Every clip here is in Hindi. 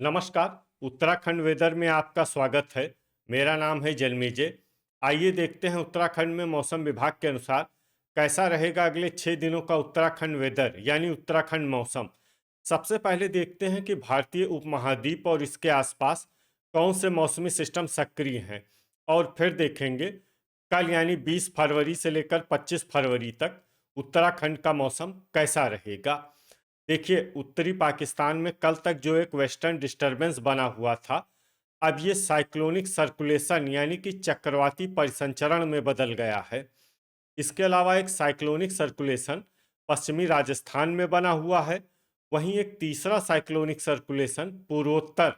नमस्कार। उत्तराखंड वेदर में आपका स्वागत है। मेरा नाम है जन्मेजय। आइए देखते हैं उत्तराखंड में मौसम विभाग के अनुसार कैसा रहेगा अगले 6 दिनों का उत्तराखंड वेदर यानी उत्तराखंड मौसम। सबसे पहले देखते हैं कि भारतीय उपमहाद्वीप और इसके आसपास कौन से मौसमी सिस्टम सक्रिय हैं, और फिर देखेंगे कल यानी 20 फरवरी से लेकर 25 फरवरी तक उत्तराखंड का मौसम कैसा रहेगा। देखिए, उत्तरी पाकिस्तान में कल तक जो एक वेस्टर्न डिस्टरबेंस बना हुआ था, अब ये साइक्लोनिक सर्कुलेशन यानी कि चक्रवाती परिसंचरण में बदल गया है। इसके अलावा एक साइक्लोनिक सर्कुलेशन पश्चिमी राजस्थान में बना हुआ है। वहीं एक तीसरा साइक्लोनिक सर्कुलेशन पूर्वोत्तर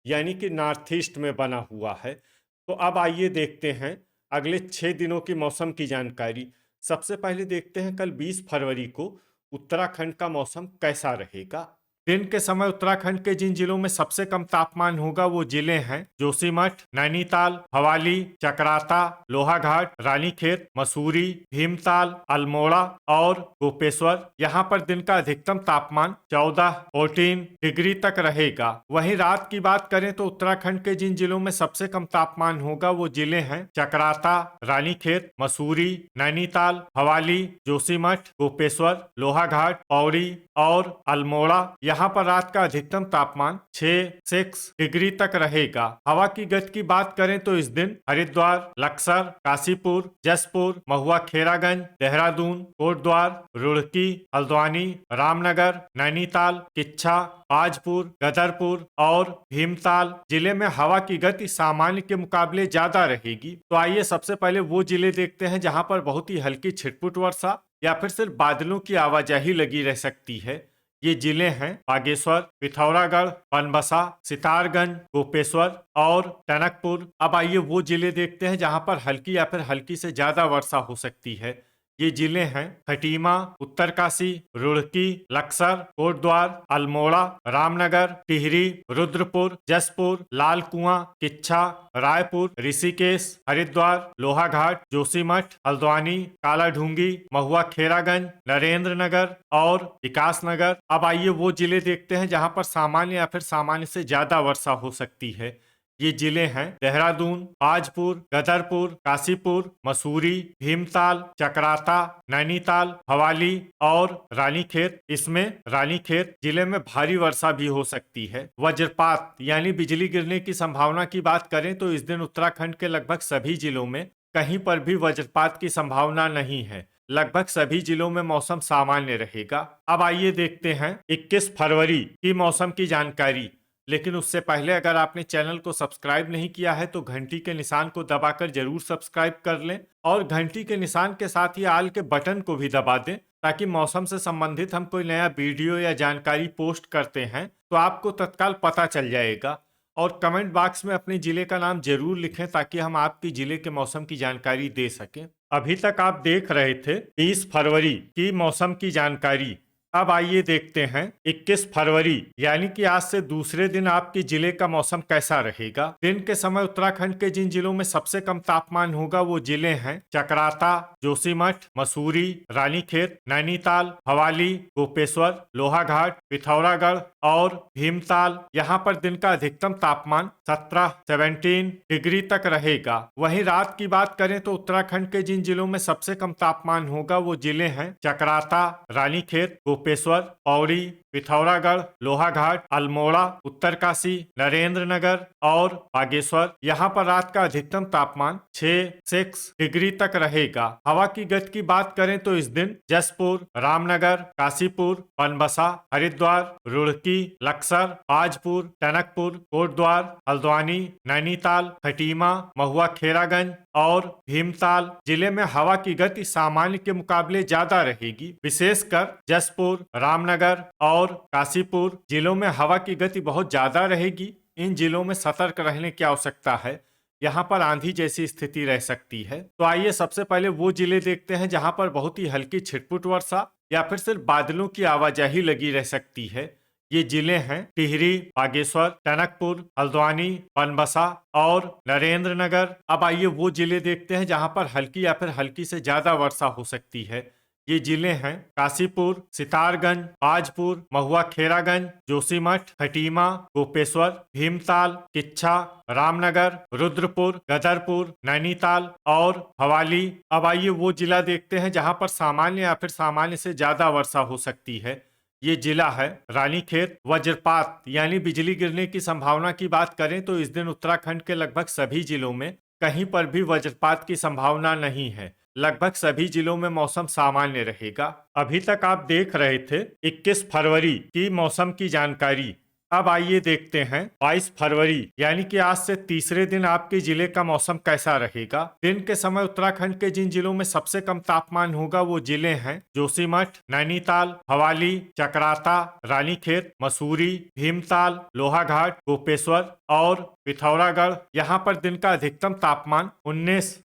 यानी कि नॉर्थ ईस्ट में बना हुआ है। तो अब आइए देखते हैं अगले 6 दिनों की मौसम की जानकारी। सबसे पहले देखते हैं कल 20 फरवरी को उत्तराखंड का मौसम कैसा रहेगा। दिन के समय उत्तराखंड के जिन जिलों में सबसे कम तापमान होगा वो जिले हैं जोशीमठ, नैनीताल, भवाली, चकराता, लोहाघाट, रानीखेत, मसूरी, भीमताल, अल्मोड़ा और गोपेश्वर। यहाँ पर दिन का अधिकतम तापमान 14 डिग्री तक रहेगा। वहीं रात की बात करें तो उत्तराखंड के जिन जिलों में सबसे कम तापमान होगा वो जिले हैं चकराता, रानीखेत, मसूरी, नैनीताल, भवाली, जोशीमठ, गोपेश्वर, लोहाघाट, पौड़ी और अल्मोड़ा। यहाँ पर रात का अधिकतम तापमान 6 डिग्री तक रहेगा। हवा की गति की बात करें तो इस दिन हरिद्वार, लक्सर, काशीपुर, जसपुर, महुआ, खेरागंज, देहरादून, कोटद्वार, रुड़की, हल्द्वानी, रामनगर, नैनीताल, किच्छा, आजपुर, गदरपुर और भीमताल जिले में हवा की गति सामान्य के मुकाबले ज्यादा रहेगी। तो आइए सबसे पहले वो जिले देखते हैं जहां पर बहुत ही हल्की छिटपुट वर्षा या फिर सिर्फ बादलों की आवाजाही लगी रह सकती है। ये जिले हैं बागेश्वर, पिथौरागढ़, बनबसा, सितारगंज, गोपेश्वर और टनकपुर। अब आइए वो जिले देखते हैं जहां पर हल्की या फिर हल्की से ज्यादा वर्षा हो सकती है। ये जिले हैं खटीमा, उत्तरकाशी, रुड़की, लक्सर, कोटद्वार, अल्मोड़ा, रामनगर, टिहरी, रुद्रपुर, जसपुर, लाल कुआं, किच्छा, रायपुर, ऋषिकेश, हरिद्वार, लोहाघाट, जोशीमठ, हल्द्वानी, कालाढूंगी, महुआ, खेरागंज, नरेंद्र नगर और विकास नगर। अब आइए वो जिले देखते हैं जहां पर सामान्य या फिर सामान्य से ज्यादा वर्षा हो सकती है। ये जिले हैं देहरादून, आजपुर, गदरपुर, काशीपुर, मसूरी, भीमताल, चकराता, नैनीताल, भवाली और रानीखेत। इसमें रानीखेत जिले में भारी वर्षा भी हो सकती है। वज्रपात यानी बिजली गिरने की संभावना की बात करें तो इस दिन उत्तराखंड के लगभग सभी जिलों में कहीं पर भी वज्रपात की संभावना नहीं है। लगभग सभी जिलों में मौसम सामान्य रहेगा। अब आइए देखते हैं 21 फरवरी की मौसम की जानकारी। लेकिन उससे पहले अगर आपने चैनल को सब्सक्राइब नहीं किया है तो घंटी के निशान को दबाकर जरूर सब्सक्राइब कर लें और घंटी के निशान के साथ ही आल के बटन को भी दबा दें, ताकि मौसम से संबंधित हम कोई नया वीडियो या जानकारी पोस्ट करते हैं तो आपको तत्काल पता चल जाएगा। और कमेंट बॉक्स में अपने जिले का नाम जरूर लिखें ताकि हम आपके जिले के मौसम की जानकारी दे सकें। अभी तक आप देख रहे थे 20 फरवरी की मौसम की जानकारी। अब आइए देखते हैं 21 फरवरी यानी कि आज से दूसरे दिन आपके जिले का मौसम कैसा रहेगा। दिन के समय उत्तराखंड के जिन जिलों में सबसे कम तापमान होगा वो जिले हैं चकराता, जोशीमठ, मसूरी, रानीखेत, नैनीताल, भवाली, गोपेश्वर, लोहाघाट, पिथौरागढ़ और भीमताल। यहाँ पर दिन का अधिकतम तापमान 17 डिग्री तक रहेगा। वहीं रात की बात करें तो उत्तराखंड के जिन जिलों में सबसे कम तापमान होगा वो जिले हैं चकराता, रानीखेत, गोपेश्वर, पौड़ी, पिथौरागढ़, लोहाघाट, अल्मोड़ा, उत्तरकाशी, नरेंद्र नगर और बागेश्वर। यहाँ पर रात का अधिकतम तापमान 6 डिग्री तक रहेगा। हवा की गति की बात करें तो इस दिन जसपुर, रामनगर, काशीपुर, बनबसा, हरिद्वार, रुड़की, लक्सर, आजपुर, टनकपुर, कोटद्वार, हल्द्वानी, नैनीताल, खटीमा, महुआ, खेरागंज और भीमताल जिले में हवा की गति सामान्य के मुकाबले ज्यादा रहेगी। विशेषकर जसपुर, रामनगर और काशीपुर जिलों में हवा की गति बहुत ज्यादा रहेगी। इन जिलों में सतर्क रहने की आवश्यकता है। यहाँ पर आंधी जैसी स्थिति रह सकती है। तो आइए सबसे पहले वो जिले देखते हैं जहाँ पर बहुत ही हल्की छिटपुट वर्षा या फिर सिर्फ बादलों की आवाजाही लगी रह सकती है। ये जिले हैं टिहरी, बागेश्वर, टनकपुर, हल्द्वानी, बनबसा और नरेंद्र नगर। अब आइए वो जिले देखते हैं जहां पर हल्की या फिर हल्की से ज्यादा वर्षा हो सकती है। ये जिले हैं काशीपुर, सितारगंज, आजपुर, महुआ खेरागंज, जोशीमठ, खटीमा, गोपेश्वर, भीमताल, किच्छा, रामनगर, रुद्रपुर, गदरपुर, नैनीताल और भवाली। अब आइए वो जिला देखते हैं जहां पर सामान्य या फिर सामान्य से ज्यादा वर्षा हो सकती है। ये जिला है रानीखेत। वज्रपात यानी बिजली गिरने की संभावना की बात करें तो इस दिन उत्तराखंड के लगभग सभी जिलों में कहीं पर भी वज्रपात की संभावना नहीं है। लगभग सभी जिलों में मौसम सामान्य रहेगा। अभी तक आप देख रहे थे 21 फरवरी की मौसम की जानकारी। अब आइए देखते हैं 22 फरवरी यानी कि आज से तीसरे दिन आपके जिले का मौसम कैसा रहेगा। दिन के समय उत्तराखंड के जिन जिलों में सबसे कम तापमान होगा वो जिले हैं जोशीमठ, नैनीताल, भवाली, चकराता, रानीखेत, मसूरी, भीमताल, लोहाघाट, गोपेश्वर और पिथौरागढ़। यहाँ पर दिन का अधिकतम तापमान 19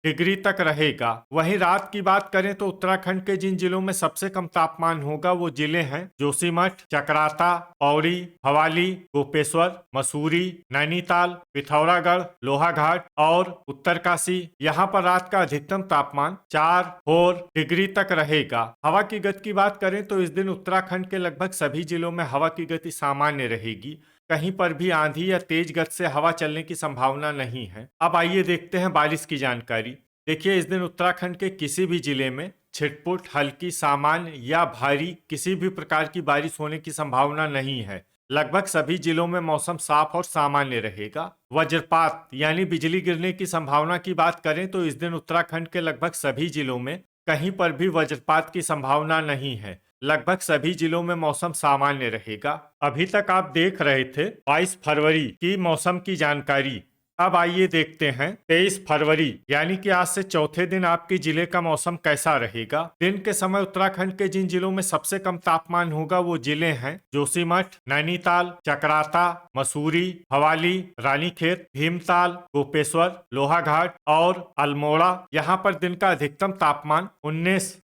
डिग्री तक रहेगा। वहीं रात की बात करें तो उत्तराखंड के जिन जिलों में सबसे कम तापमान होगा वो जिले हैं जोशीमठ, चकराता, पौड़ी, भवाली, गोपेश्वर, मसूरी, नैनीताल, पिथौरागढ़, लोहाघाट और उत्तरकाशी। यहाँ पर रात का अधिकतम तापमान 4 डिग्री तक रहेगा। हवा की गति की बात करें तो इस दिन उत्तराखंड के लगभग सभी जिलों में हवा की गति सामान्य रहेगी। कहीं पर भी आंधी या तेज गति से हवा चलने की संभावना नहीं है। अब आइए देखते हैं बारिश की जानकारी। देखिए, इस दिन उत्तराखंड के किसी भी जिले में छिटपुट, हल्की, सामान्य या भारी किसी भी प्रकार की बारिश होने की संभावना नहीं है। लगभग सभी जिलों में मौसम साफ और सामान्य रहेगा। वज्रपात यानी बिजली गिरने की संभावना की बात करें तो इस दिन उत्तराखंड के लगभग सभी जिलों में कहीं पर भी वज्रपात की संभावना नहीं है। लगभग सभी जिलों में मौसम सामान्य रहेगा। अभी तक आप देख रहे थे 22 फरवरी की मौसम की जानकारी। अब आइए देखते हैं 23 फरवरी यानी कि आज से चौथे दिन आपके जिले का मौसम कैसा रहेगा। दिन के समय उत्तराखंड के जिन जिलों में सबसे कम तापमान होगा वो जिले हैं जोशीमठ, नैनीताल, चकराता, मसूरी, भवाली, रानीखेत, भीमताल, गोपेश्वर, लोहाघाट और अल्मोड़ा। यहाँ पर दिन का अधिकतम तापमान 19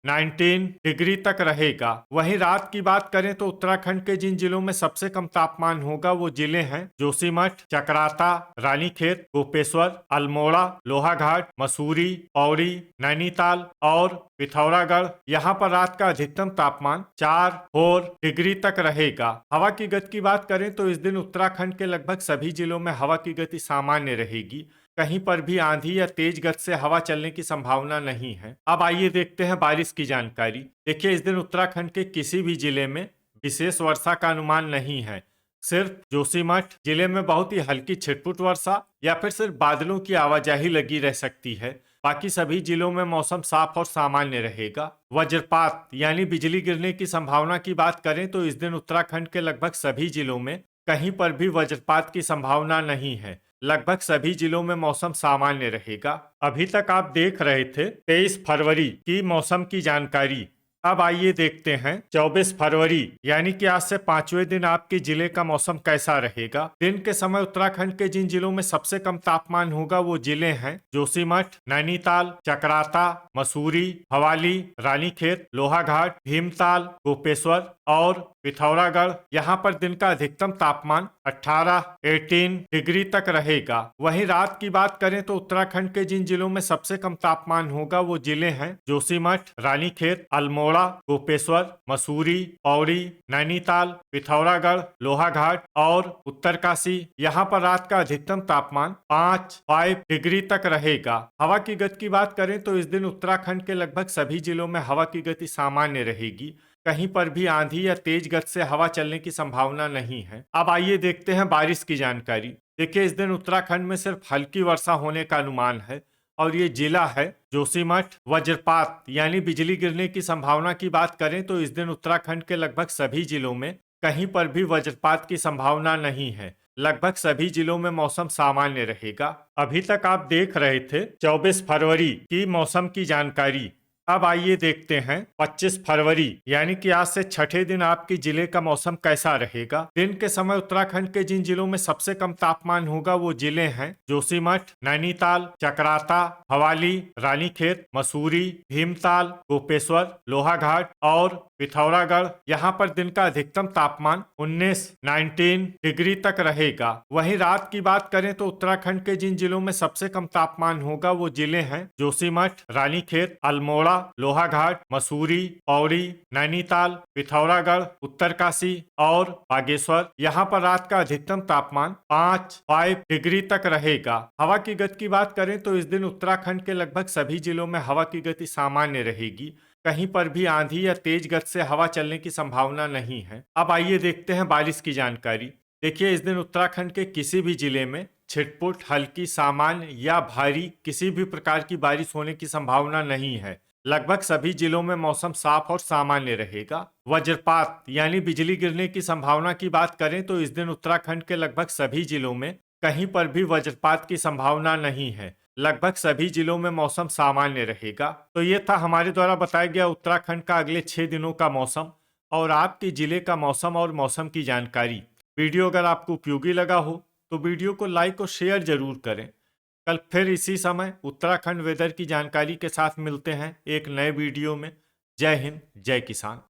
डिग्री तक रहेगा। वहीं रात की बात करें तो उत्तराखंड के जिन जिलों में सबसे कम तापमान होगा वो जिले हैं जोशीमठ, चकराता, रानीखेत, गोपेश्वर, अल्मोड़ा, लोहाघाट, मसूरी, पौड़ी, नैनीताल और पिथौरागढ़। यहाँ पर रात का अधिकतम तापमान 4 डिग्री तक रहेगा। हवा की गति की बात करें तो इस दिन उत्तराखंड के लगभग सभी जिलों में हवा की गति सामान्य रहेगी। कहीं पर भी आंधी या तेज गति से हवा चलने की संभावना नहीं है। अब आइए देखते हैं बारिश की जानकारी। देखिए, इस दिन उत्तराखंड के किसी भी जिले में विशेष वर्षा का अनुमान नहीं है। सिर्फ जोशीमठ जिले में बहुत ही हल्की छिटपुट वर्षा या फिर सिर्फ बादलों की आवाजाही लगी रह सकती है। बाकी सभी जिलों में मौसम साफ और सामान्य रहेगा। वज्रपात यानी बिजली गिरने की संभावना की बात करें तो इस दिन उत्तराखंड के लगभग सभी जिलों में कहीं पर भी वज्रपात की संभावना नहीं है। लगभग सभी जिलों में मौसम सामान्य रहेगा। अभी तक आप देख रहे थे 23 फरवरी की मौसम की जानकारी। अब आइए देखते हैं 24 फरवरी यानी कि आज से पांचवें दिन आपके जिले का मौसम कैसा रहेगा। दिन के समय उत्तराखंड के जिन जिलों में सबसे कम तापमान होगा वो जिले हैं जोशीमठ, नैनीताल, चकराता, मसूरी, भवाली, रानीखेत, लोहाघाट, भीमताल, गोपेश्वर और पिथौरागढ़। यहाँ पर दिन का अधिकतम तापमान 18 डिग्री तक रहेगा। वहीं रात की बात करें तो उत्तराखंड के जिन जिलों में सबसे कम तापमान होगा वो जिले हैं जोशीमठ, रानीखेत, अल्मोड़ा, गोपेश्वर, मसूरी, पौड़ी, नैनीताल, पिथौरागढ़, लोहाघाट और उत्तरकाशी। यहाँ पर रात का अधिकतम तापमान 5 डिग्री तक रहेगा। हवा की गति की बात करें तो इस दिन उत्तराखंड के लगभग सभी जिलों में हवा की गति सामान्य रहेगी। कहीं पर भी आंधी या तेज गति से हवा चलने की संभावना नहीं है। अब आइए देखते हैं बारिश की जानकारी। देखिए, इस दिन उत्तराखंड में सिर्फ हल्की वर्षा होने का अनुमान है और ये जिला है जोशीमठ। वज्रपात यानी बिजली गिरने की संभावना की बात करें तो इस दिन उत्तराखंड के लगभग सभी जिलों में कहीं पर भी वज्रपात की संभावना नहीं है। लगभग सभी जिलों में मौसम सामान्य रहेगा। अभी तक आप देख रहे थे 24 फरवरी की मौसम की जानकारी। अब आइए देखते हैं 25 फरवरी यानी कि आज से छठे दिन आपके जिले का मौसम कैसा रहेगा। दिन के समय उत्तराखंड के जिन जिलों में सबसे कम तापमान होगा वो जिले हैं जोशीमठ, नैनीताल, चकराता, भवाली, रानीखेत, मसूरी, भीमताल, गोपेश्वर, लोहाघाट और पिथौरागढ़। यहाँ पर दिन का अधिकतम तापमान 19 डिग्री तक रहेगा। वहीं रात की बात करें तो उत्तराखंड के जिन जिलों में सबसे कम तापमान होगा वो जिले हैं जोशीमठ, रानीखेत, अल्मोड़ा, अल्मोड़ा, लोहाघाट, मसूरी, पौड़ी, नैनीताल, पिथौरागढ़, उत्तरकाशी और बागेश्वर। यहाँ पर रात का अधिकतम तापमान 5 डिग्री तक रहेगा। हवा की गति की बात करें तो इस दिन उत्तराखंड के लगभग सभी जिलों में हवा की गति सामान्य रहेगी। कहीं पर भी आंधी या तेज गति से हवा चलने की संभावना नहीं है। अब आइए देखते हैं बारिश की जानकारी। देखिए, इस दिन उत्तराखंड के किसी भी जिले में छिटपुट, हल्की, सामान्य या भारी किसी भी प्रकार की बारिश होने की संभावना नहीं है। लगभग सभी जिलों में मौसम साफ और सामान्य रहेगा। वज्रपात यानी बिजली गिरने की संभावना की बात करें तो इस दिन उत्तराखंड के लगभग सभी जिलों में कहीं पर भी वज्रपात की संभावना नहीं है। लगभग सभी जिलों में मौसम सामान्य रहेगा। तो ये था हमारे द्वारा बताया गया उत्तराखंड का अगले 6 दिनों का मौसम और आपके जिले का मौसम और मौसम की जानकारी। वीडियो अगर आपको उपयोगी लगा हो तो वीडियो को लाइक और शेयर जरूर करें। कल फिर इसी समय उत्तराखंड वेदर की जानकारी के साथ मिलते हैं एक नए वीडियो में। जय हिंद, जय किसान।